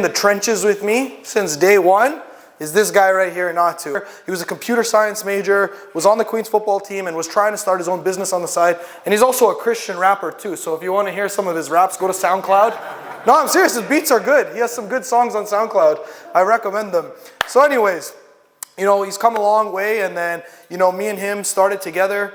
in the trenches with me since day one is this guy right here, Natu. He was a computer science major, was on the Queens football team, and was trying to start his own business on the side. And he's also a Christian rapper too, so if you want to hear some of his raps, go to SoundCloud. No, I'm serious, his beats are good. He has some good songs on SoundCloud. I recommend them. So anyways, you know, he's come a long way, and then, you know, me and him started together.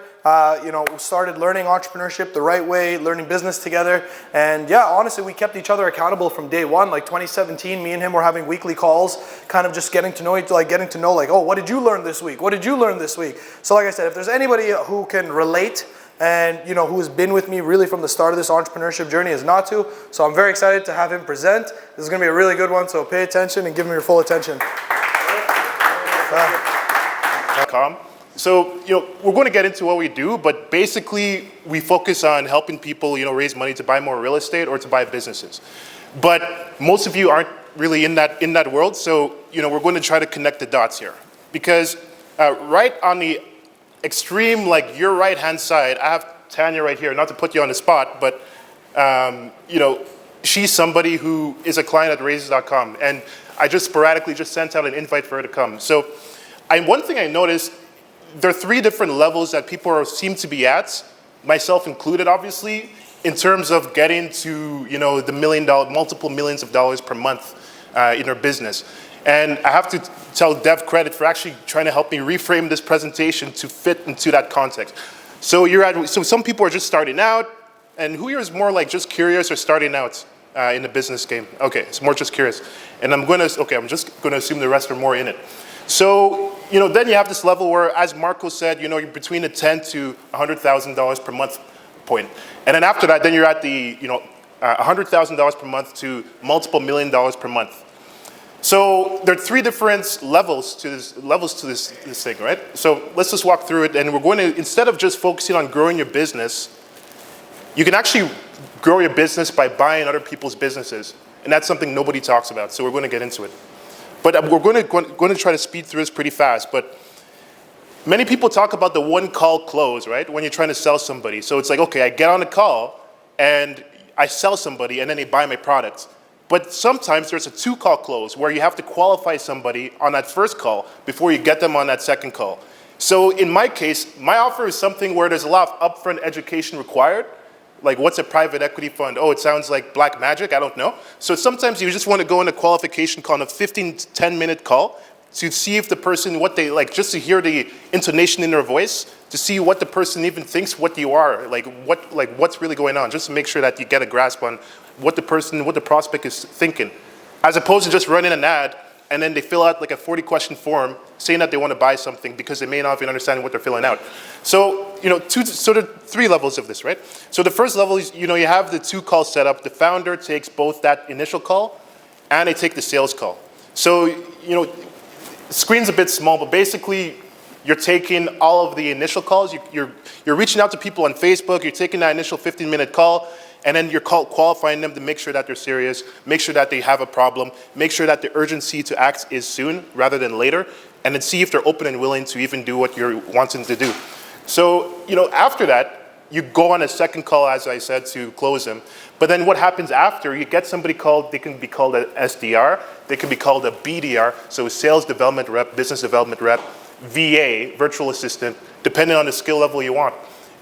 You know, we started learning entrepreneurship the right way, learning business together. And yeah, honestly, we kept each other accountable from day one. Like 2017, me and him were having weekly calls, kind of just getting to know, like, oh, what did you learn this week? What did you learn this week? So like I said, if there's anybody who can relate and, you know, who has been with me really from the start of this entrepreneurship journey is Natu. So I'm very excited to have him present. This is going to be a really good one, so pay attention and give him your full attention. So, you know, we're going to get into what we do, but basically we focus on helping people, you know, raise money to buy more real estate or to buy businesses. But most of you aren't really in that world, so, you know, we're going to try to connect the dots here. Because right on the extreme, like your right-hand side, I have Tanya right here, not to put you on the spot, but, you know, she's somebody who is a client at raises.com, and I just sporadically sent out an invite for her to come. So one thing I noticed, there are 3 different levels that people seem to be at, myself included, obviously, in terms of getting to, you know, the multiple millions of dollars per month in their business. And I have to tell Dev credit for actually trying to help me reframe this presentation to fit into that context. So so some people are just starting out, and who here is more like just curious or starting out in the business game? Okay, it's more just curious. And I'm just gonna assume the rest are more in it. So, you know, then you have this level where, as Marco said, you know, you're between the $10,000 to $100,000 per month point. And then after that, then you're at the, you know, $100,000 per month to multiple $1 million per month. So there are 3 different levels to this thing, right? So let's just walk through it, and we're going to, instead of just focusing on growing your business, you can actually grow your business by buying other people's businesses. And that's something nobody talks about, so we're going to get into it. But we're going to try to speed through this pretty fast. But many people talk about the one call close, right? When you're trying to sell somebody. So it's like, okay, I get on a call and I sell somebody and then they buy my product. But sometimes there's a 2-call close where you have to qualify somebody on that first call before you get them on that second call. So in my case, my offer is something where there's a lot of upfront education required. Like, what's a private equity fund? Oh, it sounds like black magic, I don't know. So sometimes you just want to go in a qualification call, a 15 to 10-minute call, to see if the person, what they like, just to hear the intonation in their voice, to see what the person even thinks what you are, like what's really going on, just to make sure that you get a grasp on what the prospect is thinking. As opposed to just running an ad, and then they fill out like a 40-question form saying that they want to buy something because they may not even understand what they're filling out. So, you know, there are 3 levels of this, right? So the first level is, you know, you have the 2 calls set up. The founder takes both that initial call and they take the sales call. So, you know, the screen's a bit small, but basically you're taking all of the initial calls. You're reaching out to people on Facebook. You're taking that initial 15-minute call. And then you're qualifying them to make sure that they're serious, make sure that they have a problem, make sure that the urgency to act is soon rather than later, and then see if they're open and willing to even do what you're wanting to do. So, you know, after that, you go on a second call, as I said, to close them. But then what happens after, you get somebody called, they can be called an SDR, they can be called a BDR, so a sales development rep, business development rep, VA, virtual assistant, depending on the skill level you want.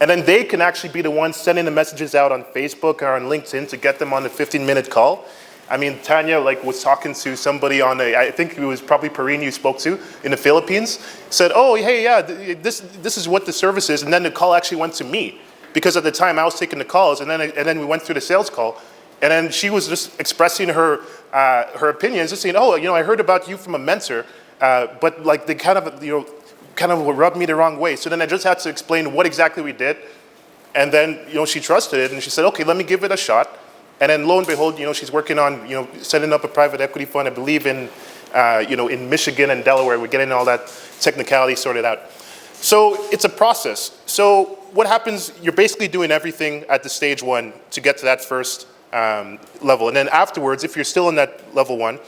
And then they can actually be the ones sending the messages out on Facebook or on LinkedIn to get them on the 15-minute call. I mean, Tanya was talking to somebody I think it was probably Perrine you spoke to in the Philippines, said, oh, hey, yeah, this is what the service is. And then the call actually went to me because at the time I was taking the calls, and then we went through the sales call. And then she was just expressing her opinions, just saying, oh, you know, I heard about you from a mentor, but like they kind of rubbed me the wrong way. So then I just had to explain what exactly we did. And then, you know, she trusted it and she said, okay, let me give it a shot. And then lo and behold, you know, she's working on, you know, setting up a private equity fund, I believe in, you know, in Michigan and Delaware. We're getting all that technicality sorted out. So it's a process. So what happens, you're basically doing everything at the stage 1 to get to that first level. And then afterwards, if you're still in that level 1,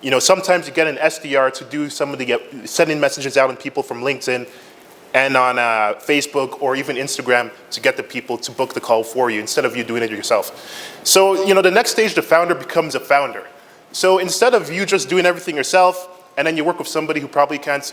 you know, sometimes you get an SDR to do some of the sending messages out on people from LinkedIn and on Facebook or even Instagram to get the people to book the call for you instead of you doing it yourself. So, you know, the next stage, the founder becomes a founder. So instead of you just doing everything yourself, and then you work with somebody who probably can't,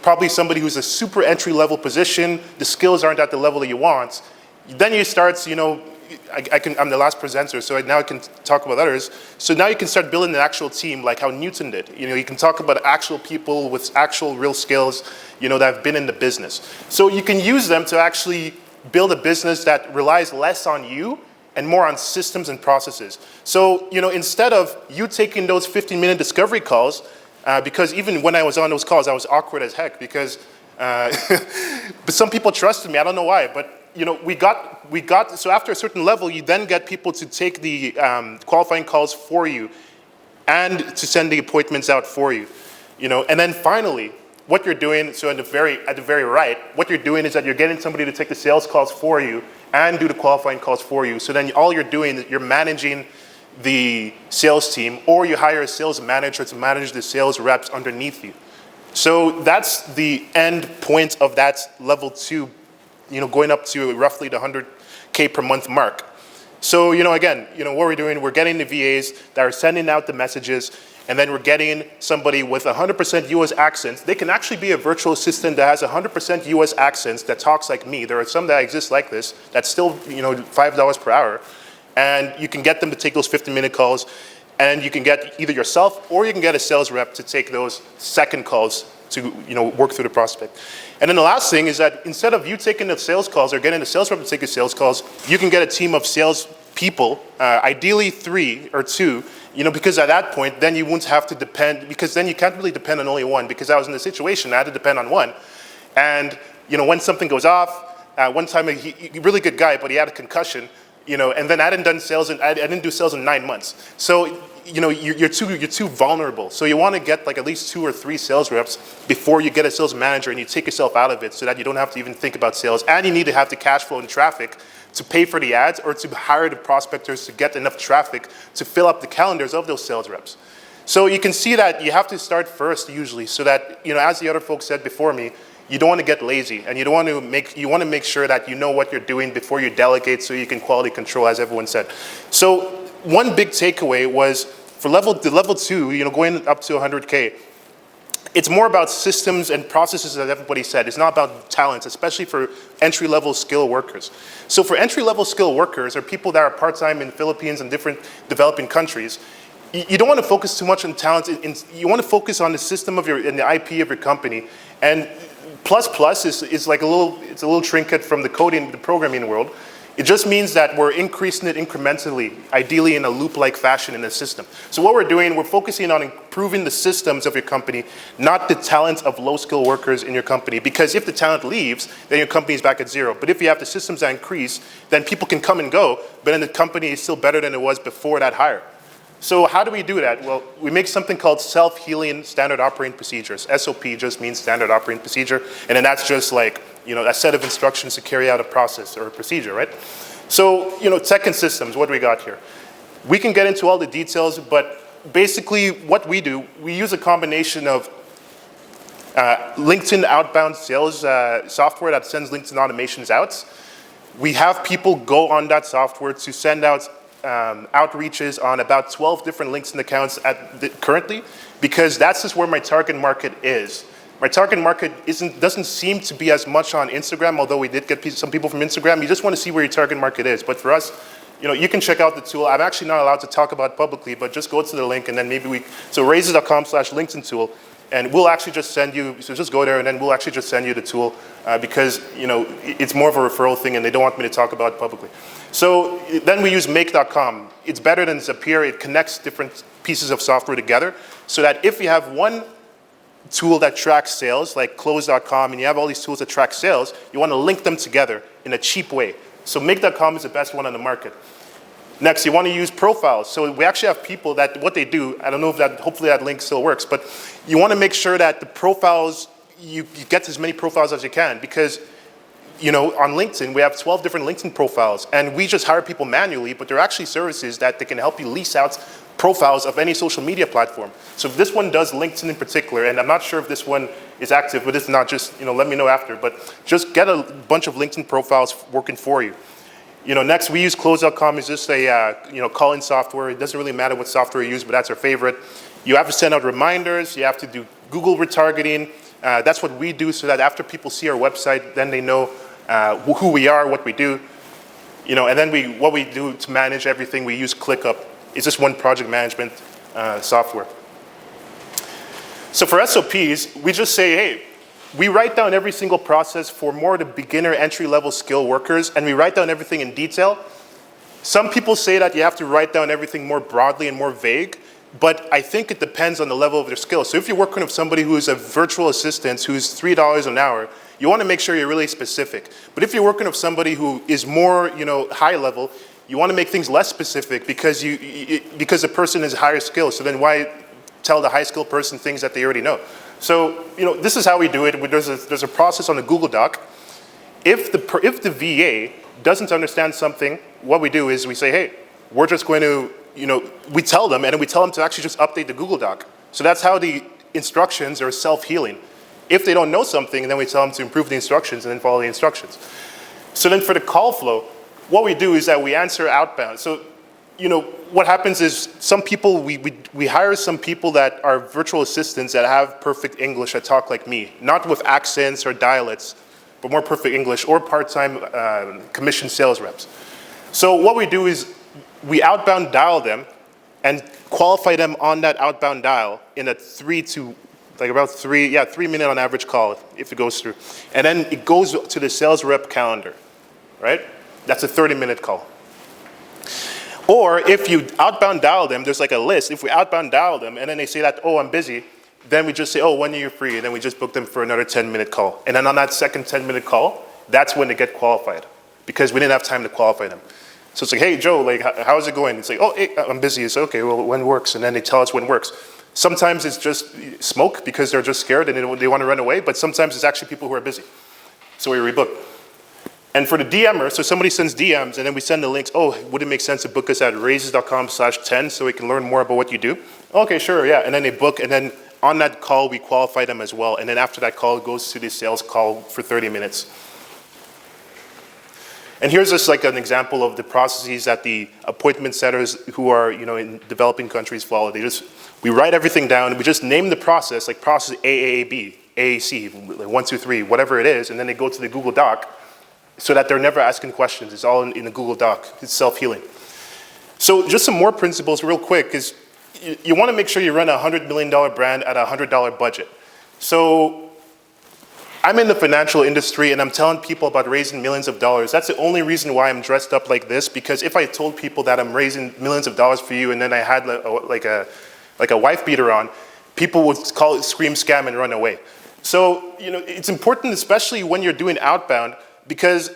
probably somebody who's a super entry-level position, the skills aren't at the level that you want, then you start, I'm the last presenter, so now I can talk about others. So now you can start building an actual team like how Newton did. You can talk about actual people with actual real skills, that have been in the business. So you can use them to actually build a business that relies less on you and more on systems and processes. So, instead of you taking those 15-minute discovery calls, because even when I was on those calls, I was awkward as heck because, but some people trusted me, I don't know why, but we got, so after a certain level, you then get people to take the qualifying calls for you and to send the appointments out for you, and then finally, what you're doing, so at the very right, what you're doing is that you're getting somebody to take the sales calls for you and do the qualifying calls for you. So then all you're doing is you're managing the sales team, or you hire a sales manager to manage the sales reps underneath you. So that's the end point of that level 2, going up to roughly the 100K per month mark. So, again, what we're doing, we're getting the VAs that are sending out the messages, and then we're getting somebody with 100% US accents. They can actually be a virtual assistant that has 100% US accents that talks like me. There are some that exist like this, that's still, $5 per hour. And you can get them to take those 15-minute calls, and you can get either yourself or you can get a sales rep to take those second calls to work through the prospect. And then the last thing is that instead of you taking the sales calls or getting the sales rep to take the sales calls, you can get a team of sales people, ideally 3 or 2, because at that point, then you won't have to depend, because then you can't really depend on only one, because I was in the situation, I had to depend on one. And when something goes off, one time, a really good guy, but he had a concussion, and then I didn't do sales in 9 months. So, you're too vulnerable. So you want to get like at least 2 or 3 sales reps before you get a sales manager and you take yourself out of it so that you don't have to even think about sales. And you need to have the cash flow and traffic to pay for the ads or to hire the prospectors to get enough traffic to fill up the calendars of those sales reps. So you can see that you have to start first usually so that, as the other folks said before me, you don't want to get lazy, and you want to make sure that you know what you're doing before you delegate so you can quality control, as everyone said. So one big takeaway was for level 2, going up to 100K, it's more about systems and processes, as everybody said. It's not about talents, especially for entry-level skill workers. So for entry-level skill workers, or people that are part-time in the Philippines and different developing countries, you don't want to focus too much on talent. You want to focus on the system of and the IP of your company. And plus is like a little trinket from the coding, the programming world. It just means that we're increasing it incrementally, ideally in a loop-like fashion in the system. So what we're doing, we're focusing on improving the systems of your company, not the talent of low-skill workers in your company. Because if the talent leaves, then your company is back at zero. But if you have the systems that increase, then people can come and go, but then the company is still better than it was before that hire. So how do we do that? Well, we make something called self-healing standard operating procedures. SOP just means standard operating procedure, and then that's just like, a set of instructions to carry out a process or a procedure, right? So, tech and systems, what do we got here? We can get into all the details, but basically what we do, we use a combination of LinkedIn outbound sales software that sends LinkedIn automations out. We have people go on that software to send out outreaches on about 12 different LinkedIn accounts currently, because that's just where my target market is. My target market doesn't seem to be as much on Instagram, although we did get some people from Instagram. You just want to see where your target market is. But for us, you can check out the tool. I'm actually not allowed to talk about it publicly, but just go to the link and then so raises.com/LinkedIn tool, and we'll actually just send you, so just go there and then we'll actually just send you the tool because, it's more of a referral thing and they don't want me to talk about it publicly. So then we use make.com. It's better than Zapier. It connects different pieces of software together so that if you have one tool that tracks sales, like close.com, and you have all these tools that track sales, you want to link them together in a cheap way. So make.com is the best one on the market. Next, you want to use profiles. So we actually have people that what they do, I don't know if hopefully that link still works, but you want to make sure that the profiles, you get as many profiles as you can, because on LinkedIn, we have 12 different LinkedIn profiles, and we just hire people manually, but there are actually services that they can help you lease out profiles of any social media platform. So if this one does LinkedIn in particular, and I'm not sure if this one is active, but it's not, just let me know after, but just get a bunch of LinkedIn profiles working for you. Next, we use Close.com. It's just a call-in software. It doesn't really matter what software you use, but that's our favorite. You have to send out reminders. You have to do Google retargeting. That's what we do, so that after people see our website, then they know who we are, what we do. And then what we do to manage everything, we use ClickUp. It's just one project management software. So for SOPs, we just say, hey, we write down every single process for more the beginner entry-level skill workers, and we write down everything in detail. Some people say that you have to write down everything more broadly and more vague, but I think it depends on the level of their skill. So if you're working with somebody who is a virtual assistant who's $3 an hour, you want to make sure you're really specific. But if you're working with somebody who is more, high level, you want to make things less specific because the person is higher skill. So then why tell the high skill person things that they already know? So, this is how we do it. There's a process on the Google Doc. If the VA doesn't understand something, what we do is we say, hey, we're just going to, we tell them, and then we tell them to actually just update the Google Doc. So that's how the instructions are self-healing. If they don't know something, then we tell them to improve the instructions and then follow the instructions. So then for the call flow, what we do is that we answer outbound. So, what happens is some people, we hire some people that are virtual assistants that have perfect English, that talk like me, not with accents or dialects, but more perfect English, or part-time commission sales reps. So what we do is we outbound dial them and qualify them on that outbound dial in a 3 minute on average call if it goes through. And then it goes to the sales rep calendar, right? That's a 30-minute call. Or if you outbound dial them, there's like a list. If we outbound dial them and then they say that, oh, I'm busy, then we just say, oh, when are you free? And then we just book them for another 10-minute call. And then on that second 10-minute call, that's when they get qualified, because we didn't have time to qualify them. So it's like, hey, Joe, how's it going? It's like, oh, hey, I'm busy. It's okay, well, when works? And then they tell us when works. Sometimes it's just smoke because they're just scared and they want to run away, but sometimes it's actually people who are busy. So we rebook. And for the DMer, so somebody sends DMs and then we send the links, oh, would it make sense to book us at raises.com/10 so we can learn more about what you do? Okay, sure, yeah. And then they book, and then on that call, we qualify them as well. And then after that call, it goes to the sales call for 30 minutes. And here's just like an example of the processes that the appointment setters who are, in developing countries follow. We write everything down, we just name the process, like process AAAB, AAC, 1, 2, 3, whatever it is, and then they go to the Google Doc so that they're never asking questions. It's all in the Google Doc. It's self-healing. So just some more principles real quick is you want to make sure you run a $100 million brand at a $100 budget. So I'm in the financial industry and I'm telling people about raising millions of dollars. That's the only reason why I'm dressed up like this, because if I told people that I'm raising millions of dollars for you and then I had like a wife beater on, people would call it scream, scam, and run away. So, it's important, especially when you're doing outbound, because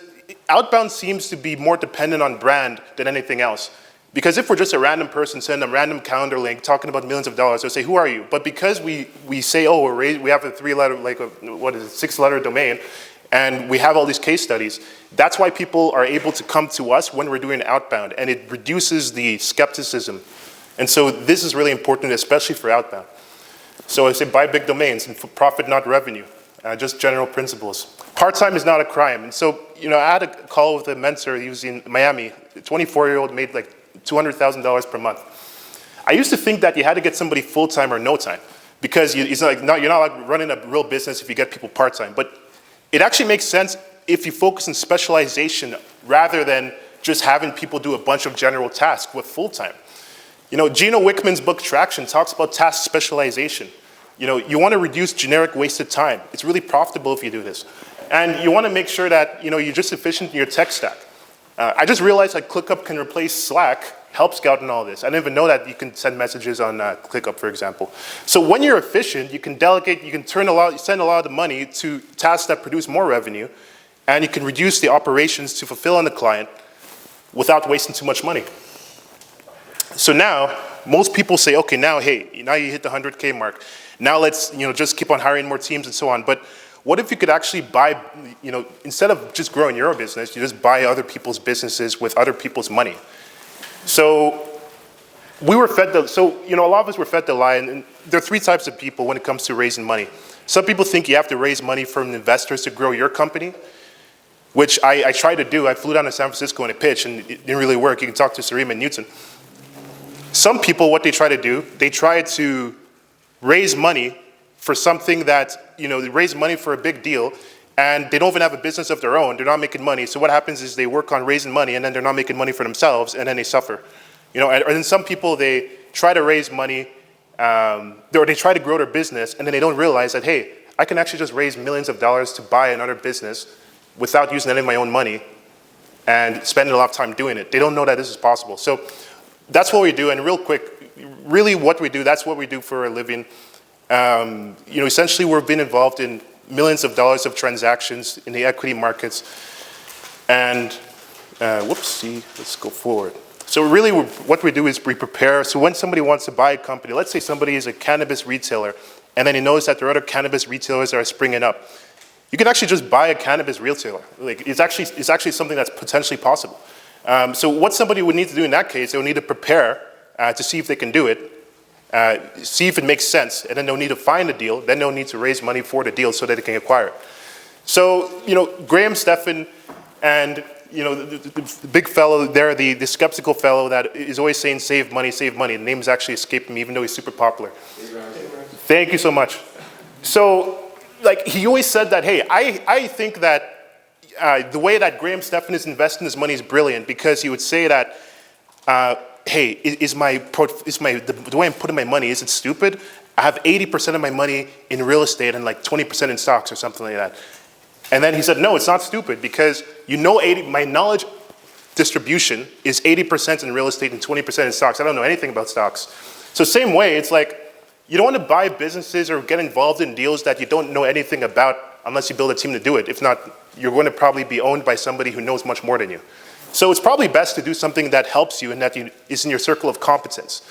outbound seems to be more dependent on brand than anything else. Because if we're just a random person, send them a random calendar link talking about millions of dollars, they'll say, who are you? But because we say, oh, we have a 6-letter domain, and we have all these case studies, that's why people are able to come to us when we're doing outbound, and it reduces the skepticism. And so this is really important, especially for outbound. So I say buy big domains and profit, not revenue. Just general principles. Part-time is not a crime. And so, I had a call with a mentor. He was in Miami. A 24-year-old made like $200,000 per month. I used to think that you had to get somebody full-time or no time, because you're not like running a real business if you get people part-time. But it actually makes sense if you focus on specialization rather than just having people do a bunch of general tasks with full-time. Gino Wickman's book Traction talks about task specialization. You want to reduce generic wasted time. It's really profitable if you do this. And you want to make sure that, you're just efficient in your tech stack. I just realized that ClickUp can replace Slack, Help Scout, and all this. I didn't even know that you can send messages on ClickUp, for example. So when you're efficient, you can delegate, you can send a lot of the money to tasks that produce more revenue, and you can reduce the operations to fulfill on the client without wasting too much money. So now, most people say, okay, now you hit the 100K mark. Now let's, just keep on hiring more teams and so on. But what if you could actually buy, instead of just growing your business, you just buy other people's businesses with other people's money? So we were fed a lot of us were fed the lie, and there are 3 types of people when it comes to raising money. Some people think you have to raise money from investors to grow your company. which I tried to do. I flew down to San Francisco and I pitched, and it didn't really work. You can talk to Sarim and Newton. Some people, what they try to do, they try to raise money for something that, they raise money for a big deal, and they don't even have a business of their own. They're not making money. So what happens is they work on raising money, and then they're not making money for themselves, and then they suffer. Or then some people, they try to raise money, or they try to grow their business, and then they don't realize that, hey, I can actually just raise millions of dollars to buy another business without using any of my own money and spending a lot of time doing it. They don't know that this is possible. So that's what we do, and real quick, really what we do, that's what we do for a living. Essentially we've been involved in millions of dollars of transactions in the equity markets. And, let's go forward. So really what we do is we prepare. So when somebody wants to buy a company, let's say somebody is a cannabis retailer, and then he knows that there are other cannabis retailers that are springing up. You can actually just buy a cannabis retailer. Like it's actually something that's potentially possible. So what somebody would need to do in that case, they would need to prepare to see if they can do it, see if it makes sense, and then they'll need to find a deal, then they'll need to raise money for the deal so that they can acquire it. So, Graham Stephan and, the big fellow there, the skeptical fellow that is always saying save money, save money. The name's actually escaped me even though he's super popular. Thank you so much. So, he always said that, hey, I think that the way that Graham Stephan is investing his money is brilliant, because he would say that, hey, the way I'm putting my money, is it stupid? I have 80% of my money in real estate and 20% in stocks or something like that. And then he said, no, it's not stupid, because my knowledge distribution is 80% in real estate and 20% in stocks. I don't know anything about stocks. So same way, it's you don't want to buy businesses or get involved in deals that you don't know anything about unless you build a team to do it. If not, you're going to probably be owned by somebody who knows much more than you. So it's probably best to do something that helps you and that is in your circle of competence.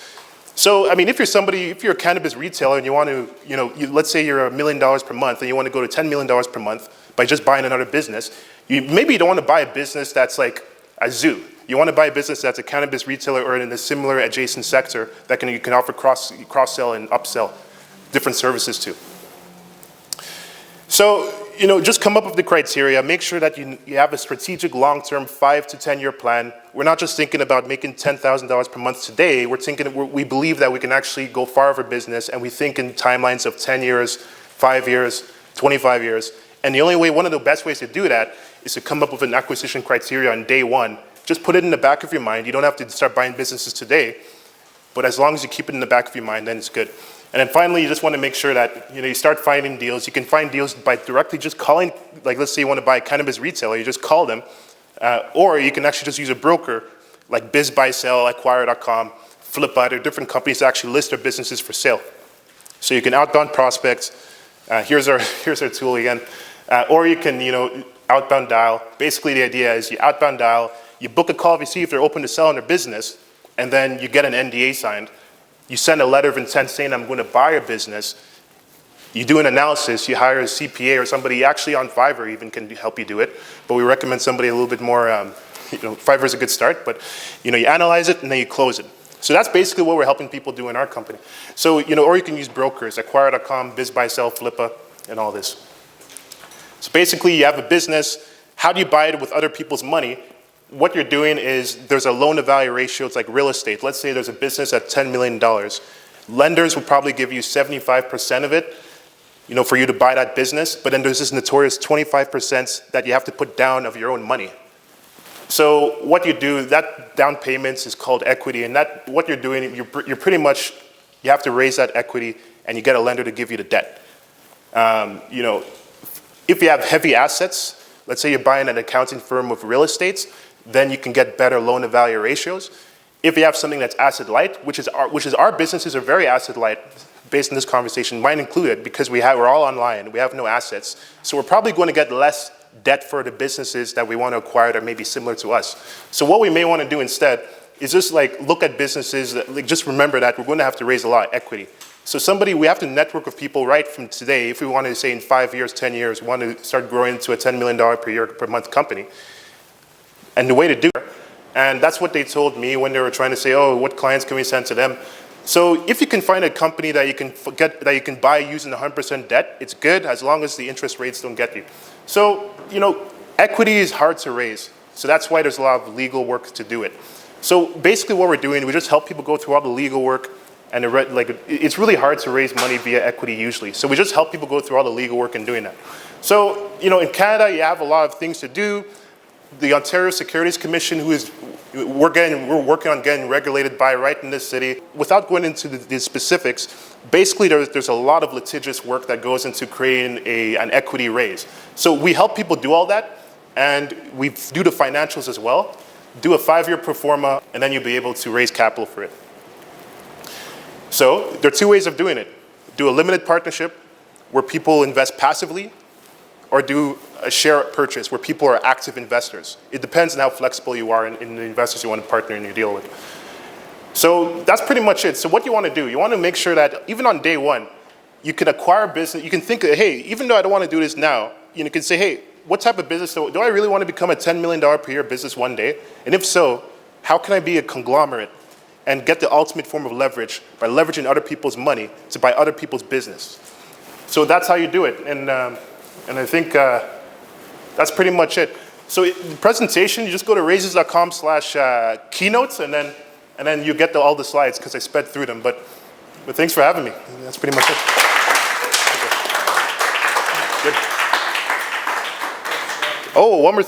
So, if you're a cannabis retailer and you want to, let's say you're $1 million per month and you want to go to $10 million per month by just buying another business, maybe you don't want to buy a business that's like a zoo. You want to buy a business that's a cannabis retailer or in a similar adjacent sector that you can offer cross-sell and upsell different services to. So, just come up with the criteria. Make sure that you have a strategic long-term 5 to 10-year plan. We're not just thinking about making $10,000 per month today. We believe that we can actually go far with our business, and we think in timelines of 10 years, 5 years, 25 years. And one of the best ways to do that is to come up with an acquisition criteria on day one. Just put it in the back of your mind. You don't have to start buying businesses today, but as long as you keep it in the back of your mind, then it's good. And then finally, you just want to make sure that you start finding deals. You can find deals by directly just calling, let's say you want to buy a cannabis retailer, you just call them, or you can actually just use a broker like BizBuySell, Acquire.com, Flippa, or different companies that actually list their businesses for sale. So you can outbound prospects. Here's our tool again, or you can outbound dial. Basically, the idea is you outbound dial, you book a call to see if they're open to selling their business, and then you get an NDA signed. You send a letter of intent saying, I'm going to buy your business. You do an analysis. You hire a CPA or somebody actually on Fiverr even can help you do it. But we recommend somebody a little bit more, Fiverr is a good start. But, you analyze it and then you close it. So that's basically what we're helping people do in our company. So, or you can use brokers, Acquire.com, BizBuySell, Flippa, and all this. So basically, you have a business. How do you buy it with other people's money? What you're doing is there's a loan-to-value ratio. It's like real estate. Let's say there's a business at $10 million. Lenders will probably give you 75% of it, for you to buy that business. But then there's this notorious 25% that you have to put down of your own money. So what you do, that down payments is called equity. And what you're doing, you're pretty much, you have to raise that equity and you get a lender to give you the debt. If you have heavy assets, let's say you're buying an accounting firm with real estate, then you can get better loan-to-value ratios. If you have something that's asset-light, which is our businesses are very asset-light, based on this conversation, mine included, because we're all online, we have no assets. So we're probably going to get less debt for the businesses that we want to acquire that may be similar to us. So what we may want to do instead is just look at businesses that, just remember that we're going to have to raise a lot of equity. So we have to network with people right from today. If we want to say in 5 years, 10 years, we want to start growing into a $10 million per month company. And the way to do it, and that's what they told me when they were trying to say, oh, what clients can we send to them? So if you can find a company that you can buy using 100% debt, it's good as long as the interest rates don't get you. So, Equity is hard to raise. So that's why there's a lot of legal work to do it. So basically what we're doing, we just help people go through all the legal work, and it's really hard to raise money via equity usually. So we just help people go through all the legal work in doing that. So, in Canada, you have a lot of things to do. The Ontario Securities Commission, we're working on getting regulated by right in this city. Without going into the specifics, basically there's a lot of litigious work that goes into creating an equity raise. So we help people do all that, and we do the financials as well. Do a 5-year pro forma, and then you'll be able to raise capital for it. So there are 2 ways of doing it. Do a limited partnership where people invest passively, or do a share purchase where people are active investors. It depends on how flexible you are in the investors you want to partner in your deal with. So that's pretty much it. So what you want to do, you want to make sure that even on day one, you can acquire a business. You can think, hey, even though I don't want to do this now, you can say, hey, what type of business do I really want to become a $10 million per year business one day? And if so, how can I be a conglomerate and get the ultimate form of leverage by leveraging other people's money to buy other people's business? So that's how you do it. And I think that's pretty much it. So the presentation, you just go to raises.com/keynotes, and then you get all the slides because I sped through them. But thanks for having me. That's pretty much it. Good. Oh, one more thing.